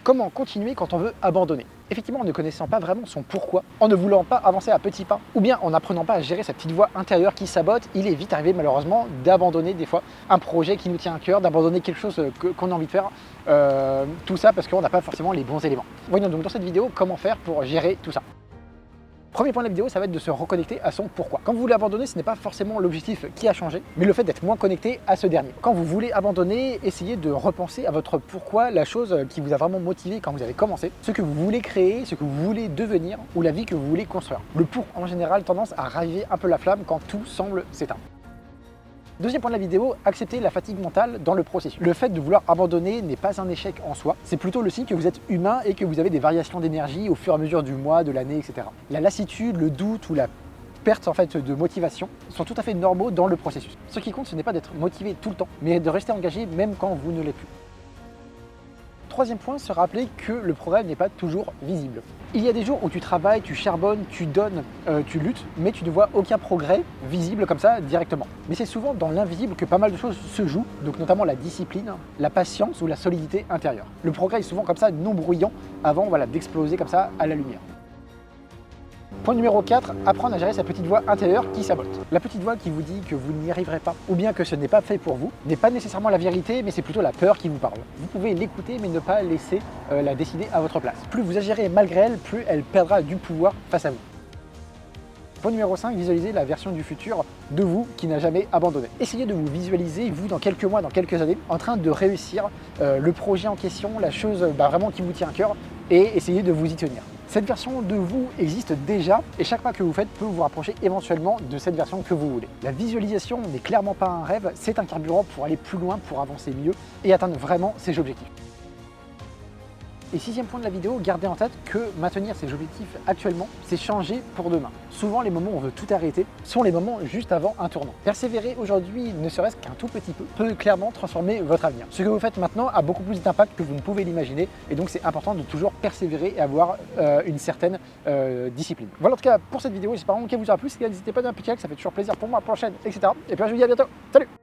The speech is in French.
Comment continuer quand on veut abandonner? Effectivement, en ne connaissant pas vraiment son pourquoi, en ne voulant pas avancer à petits pas, ou bien en n'apprenant pas à gérer sa petite voix intérieure qui sabote, il est vite arrivé malheureusement d'abandonner des fois un projet qui nous tient à cœur, d'abandonner quelque chose qu'on a envie de faire, tout ça parce qu'on n'a pas forcément les bons éléments. Voyons donc dans cette vidéo comment faire pour gérer tout ça. Premier point de la vidéo, ça va être de se reconnecter à son pourquoi. Quand vous voulez abandonner, ce n'est pas forcément l'objectif qui a changé, mais le fait d'être moins connecté à ce dernier. Quand vous voulez abandonner, essayez de repenser à votre pourquoi, la chose qui vous a vraiment motivé quand vous avez commencé, ce que vous voulez créer, ce que vous voulez devenir ou la vie que vous voulez construire. Le pour, en général, tendance à raviver un peu la flamme quand tout semble s'éteindre. Deuxième point de la vidéo, accepter la fatigue mentale dans le processus. Le fait de vouloir abandonner n'est pas un échec en soi, c'est plutôt le signe que vous êtes humain et que vous avez des variations d'énergie au fur et à mesure du mois, de l'année, etc. La lassitude, le doute ou la perte en fait de motivation sont tout à fait normaux dans le processus. Ce qui compte, ce n'est pas d'être motivé tout le temps, mais de rester engagé même quand vous ne l'êtes plus. Troisième point, se rappeler que le progrès n'est pas toujours visible. Il y a des jours où tu travailles, tu charbonnes, tu donnes, tu luttes, mais tu ne vois aucun progrès visible comme ça directement. Mais c'est souvent dans l'invisible que pas mal de choses se jouent, donc notamment la discipline, la patience ou la solidité intérieure. Le progrès est souvent comme ça non bruyant avant d'exploser comme ça à la lumière. Point numéro 4, apprendre à gérer sa petite voix intérieure qui sabote. La petite voix qui vous dit que vous n'y arriverez pas ou bien que ce n'est pas fait pour vous n'est pas nécessairement la vérité, mais c'est plutôt la peur qui vous parle. Vous pouvez l'écouter mais ne pas laisser la décider à votre place. Plus vous agirez malgré elle, plus elle perdra du pouvoir face à vous. Point numéro 5, visualisez la version du futur de vous qui n'a jamais abandonné. Essayez de vous visualiser, vous, dans quelques mois, dans quelques années, en train de réussir le projet en question, la chose vraiment qui vous tient à cœur, et essayez de vous y tenir. Cette version de vous existe déjà et chaque pas que vous faites peut vous rapprocher éventuellement de cette version que vous voulez. La visualisation n'est clairement pas un rêve, c'est un carburant pour aller plus loin, pour avancer mieux et atteindre vraiment ses objectifs. Et sixième point de la vidéo, gardez en tête que maintenir ses objectifs actuellement, c'est changer pour demain. Souvent, les moments où on veut tout arrêter sont les moments juste avant un tournant. Persévérer aujourd'hui, ne serait-ce qu'un tout petit peu, peut clairement transformer votre avenir. Ce que vous faites maintenant a beaucoup plus d'impact que vous ne pouvez l'imaginer et donc c'est important de toujours persévérer et avoir une certaine discipline. Voilà en tout cas pour cette vidéo, j'espère vraiment qu'elle vous aura plu. Si n'hésitez pas à un petit like, ça fait toujours plaisir pour moi, pour la chaîne, etc. Et puis je vous dis à bientôt. Salut!